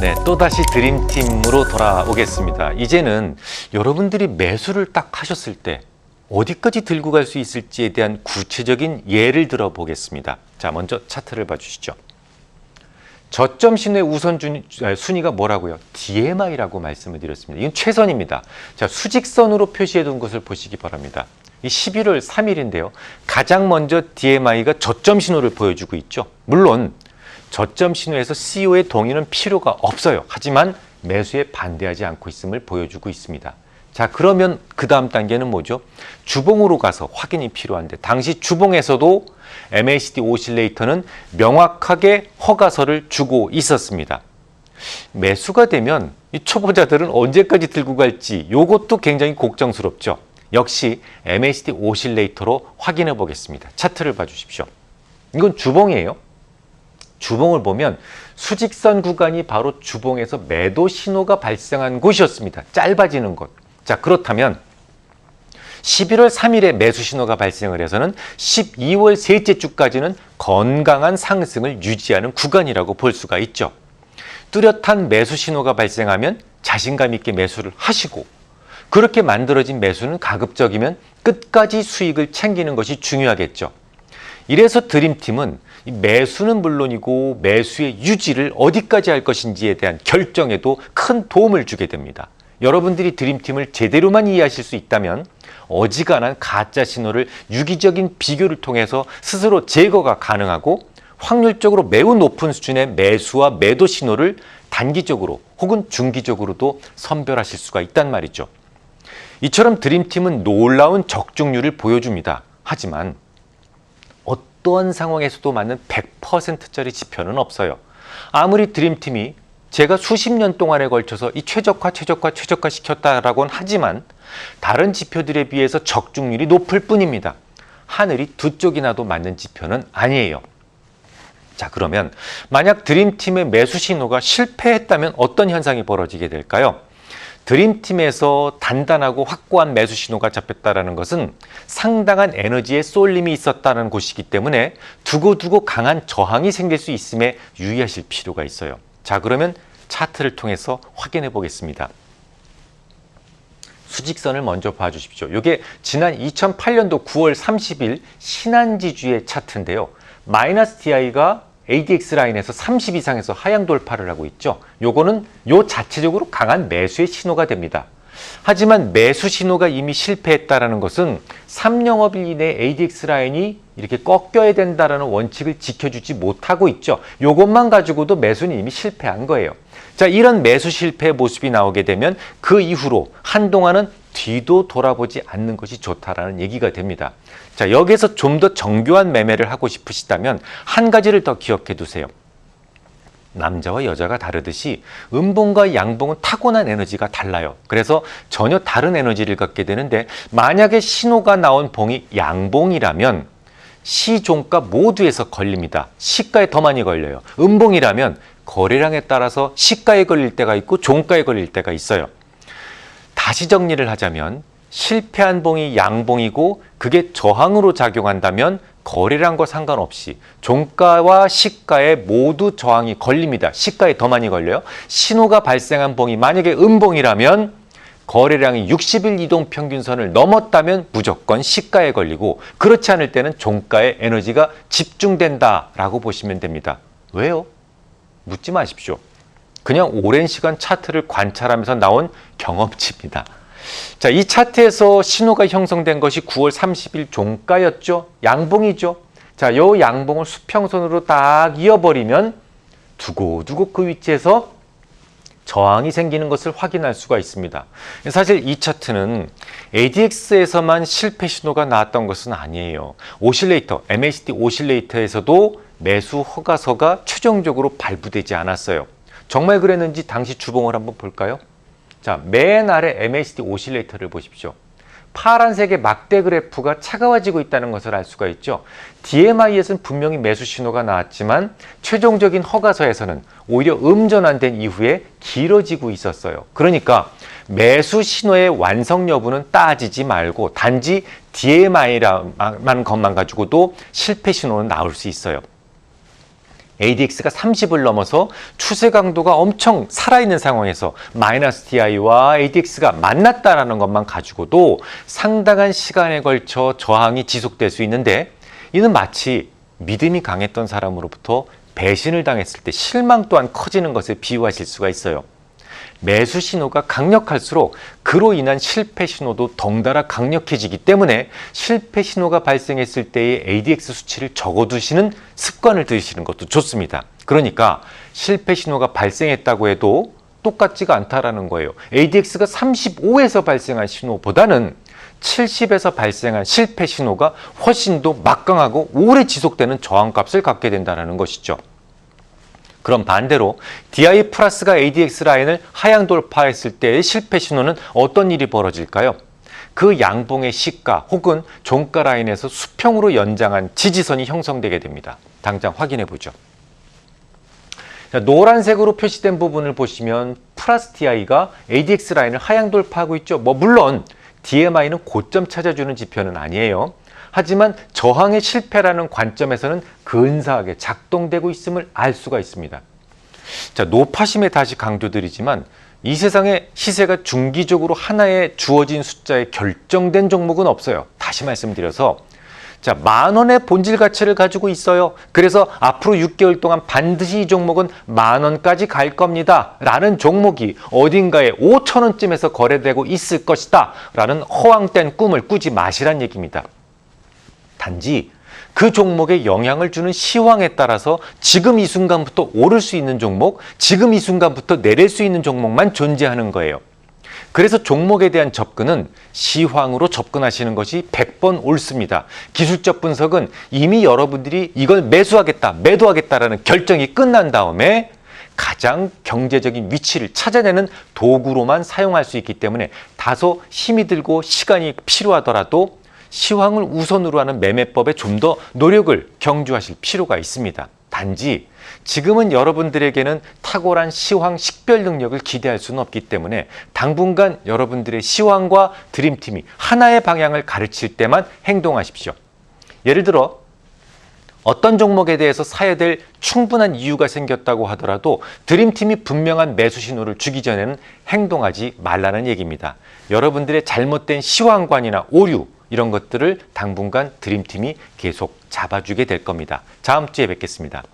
네, 또다시 드림팀으로 돌아오겠습니다. 이제는 여러분들이 매수를 딱 하셨을 때 어디까지 들고 갈 수 있을지에 대한 구체적인 예를 들어 보겠습니다. 자, 먼저 차트를 봐주시죠. 저점 신호의 우선 순위가 뭐라고요? DMI라고 말씀을 드렸습니다. 이건 최선입니다. 자, 수직선으로 표시해 둔 것을 보시기 바랍니다. 이 11월 3일인데요. 가장 먼저 DMI가 저점 신호를 보여주고 있죠. 물론 저점 신호에서 CEO의 동의는 필요가 없어요. 하지만 매수에 반대하지 않고 있음을 보여주고 있습니다. 자, 그러면 그 다음 단계는 뭐죠? 주봉으로 가서 확인이 필요한데 당시 주봉에서도 MACD 오실레이터는 명확하게 허가서를 주고 있었습니다. 매수가 되면 이 초보자들은 언제까지 들고 갈지 이것도 굉장히 걱정스럽죠. 역시 MACD 오실레이터로 확인해 보겠습니다. 차트를 봐주십시오. 이건 주봉이에요. 주봉을 보면 수직선 구간이 바로 주봉에서 매도 신호가 발생한 곳이었습니다. 짧아지는 곳. 자, 그렇다면 11월 3일에 매수 신호가 발생을 해서는 12월 셋째 주까지는 건강한 상승을 유지하는 구간이라고 볼 수가 있죠. 뚜렷한 매수 신호가 발생하면 자신감 있게 매수를 하시고, 그렇게 만들어진 매수는 가급적이면 끝까지 수익을 챙기는 것이 중요하겠죠. 이래서 드림팀은 매수는 물론이고 매수의 유지를 어디까지 할 것인지에 대한 결정에도 큰 도움을 주게 됩니다. 여러분들이 드림팀을 제대로만 이해하실 수 있다면 어지간한 가짜 신호를 유기적인 비교를 통해서 스스로 제거가 가능하고 확률적으로 매우 높은 수준의 매수와 매도 신호를 단기적으로 혹은 중기적으로도 선별하실 수가 있단 말이죠. 이처럼 드림팀은 놀라운 적중률을 보여줍니다. 하지만 어떠한 상황에서도 맞는 100%짜리 지표는 없어요. 아무리 드림팀이 제가 수십 년 동안에 걸쳐서 이 최적화 시켰다라고는 하지만 다른 지표들에 비해서 적중률이 높을 뿐입니다. 하늘이 두 쪽이 나도 맞는 지표는 아니에요. 자, 그러면 만약 드림팀의 매수 신호가 실패했다면 어떤 현상이 벌어지게 될까요? 드림팀에서 단단하고 확고한 매수 신호가 잡혔다는 것은 상당한 에너지의 쏠림이 있었다는 것이기 때문에 두고두고 강한 저항이 생길 수 있음에 유의하실 필요가 있어요. 자, 그러면 차트를 통해서 확인해 보겠습니다. 수직선을 먼저 봐주십시오. 이게 지난 2008년도 9월 30일 신한지주의 차트인데요. 마이너스 DI가 ADX 라인에서 30 이상에서 하향 돌파를 하고 있죠. 요거는 요 자체적으로 강한 매수의 신호가 됩니다. 하지만 매수 신호가 이미 실패했다는 것은 3영업일 이내 ADX 라인이 이렇게 꺾여야 된다는 원칙을 지켜주지 못하고 있죠. 요것만 가지고도 매수는 이미 실패한 거예요. 자, 이런 매수 실패의 모습이 나오게 되면 그 이후로 한동안은 뒤도 돌아보지 않는 것이 좋다라는 얘기가 됩니다. 자, 여기에서 좀 더 정교한 매매를 하고 싶으시다면 한 가지를 더 기억해 두세요. 남자와 여자가 다르듯이 음봉과 양봉은 타고난 에너지가 달라요. 그래서 전혀 다른 에너지를 갖게 되는데 만약에 신호가 나온 봉이 양봉이라면 시종가 모두에서 걸립니다. 시가에 더 많이 걸려요. 음봉이라면 거래량에 따라서 시가에 걸릴 때가 있고 종가에 걸릴 때가 있어요. 다시 정리를 하자면 실패한 봉이 양봉이고 그게 저항으로 작용한다면 거래량과 상관없이 종가와 시가에 모두 저항이 걸립니다. 시가에 더 많이 걸려요. 신호가 발생한 봉이 만약에 음봉이라면 거래량이 60일 이동 평균선을 넘었다면 무조건 시가에 걸리고 그렇지 않을 때는 종가에 에너지가 집중된다라고 보시면 됩니다. 왜요? 묻지 마십시오. 그냥 오랜 시간 차트를 관찰하면서 나온 경험치입니다. 자, 이 차트에서 신호가 형성된 것이 9월 30일 종가였죠. 양봉이죠. 자, 요 양봉을 수평선으로 딱 이어버리면 두고두고 그 위치에서 저항이 생기는 것을 확인할 수가 있습니다. 사실 이 차트는 ADX에서만 실패 신호가 나왔던 것은 아니에요. 오실레이터, MACD 오실레이터에서도 매수 허가서가 최종적으로 발부되지 않았어요. 정말 그랬는지 당시 주봉을 한번 볼까요? 자, 맨 아래 MACD 오실레이터를 보십시오. 파란색의 막대 그래프가 차가워지고 있다는 것을 알 수가 있죠. DMI에서는 분명히 매수 신호가 나왔지만 최종적인 허가서에서는 오히려 음전환된 이후에 길어지고 있었어요. 그러니까 매수 신호의 완성 여부는 따지지 말고 단지 DMI라는 것만 가지고도 실패 신호는 나올 수 있어요. ADX가 30을 넘어서 추세 강도가 엄청 살아있는 상황에서 마이너스 TI와 ADX가 만났다라는 것만 가지고도 상당한 시간에 걸쳐 저항이 지속될 수 있는데, 이는 마치 믿음이 강했던 사람으로부터 배신을 당했을 때 실망 또한 커지는 것에 비유하실 수가 있어요. 매수 신호가 강력할수록 그로 인한 실패 신호도 덩달아 강력해지기 때문에 실패 신호가 발생했을 때의 ADX 수치를 적어두시는 습관을 들이시는 것도 좋습니다. 그러니까 실패 신호가 발생했다고 해도 똑같지가 않다라는 거예요. ADX가 35에서 발생한 신호보다는 70에서 발생한 실패 신호가 훨씬 더 막강하고 오래 지속되는 저항값을 갖게 된다는 것이죠. 그럼 반대로 DI 플러스가 ADX 라인을 하향 돌파했을 때의 실패 신호는 어떤 일이 벌어질까요? 그 양봉의 시가 혹은 종가 라인에서 수평으로 연장한 지지선이 형성되게 됩니다. 당장 확인해 보죠. 자, 노란색으로 표시된 부분을 보시면 플러스 DI가 ADX 라인을 하향 돌파하고 있죠. 물론 DMI는 고점 찾아주는 지표는 아니에요. 하지만 저항의 실패라는 관점에서는 근사하게 작동되고 있음을 알 수가 있습니다. 자, 노파심에 다시 강조드리지만 이 세상에 시세가 중기적으로 하나의 주어진 숫자에 결정된 종목은 없어요. 다시 말씀드려서, 자, 10,000원의 본질 가치를 가지고 있어요. 그래서 앞으로 6개월 동안 반드시 이 종목은 10,000원까지 갈 겁니다 라는 종목이 어딘가에 5,000원쯤에서 거래되고 있을 것이다 라는 허황된 꿈을 꾸지 마시란 얘기입니다. 단지 그 종목에 영향을 주는 시황에 따라서 지금 이 순간부터 오를 수 있는 종목, 지금 이 순간부터 내릴 수 있는 종목만 존재하는 거예요. 그래서 종목에 대한 접근은 시황으로 접근하시는 것이 100번 옳습니다. 기술적 분석은 이미 여러분들이 이걸 매수하겠다, 매도하겠다라는 결정이 끝난 다음에 가장 경제적인 위치를 찾아내는 도구로만 사용할 수 있기 때문에 다소 힘이 들고 시간이 필요하더라도 시황을 우선으로 하는 매매법에 좀 더 노력을 경주하실 필요가 있습니다. 단지 지금은 여러분들에게는 탁월한 시황 식별 능력을 기대할 수는 없기 때문에 당분간 여러분들의 시황과 드림팀이 하나의 방향을 가르칠 때만 행동하십시오. 예를 들어 어떤 종목에 대해서 사야 될 충분한 이유가 생겼다고 하더라도 드림팀이 분명한 매수 신호를 주기 전에는 행동하지 말라는 얘기입니다. 여러분들의 잘못된 시황관이나 오류, 이런 것들을 당분간 드림팀이 계속 잡아주게 될 겁니다. 다음 주에 뵙겠습니다.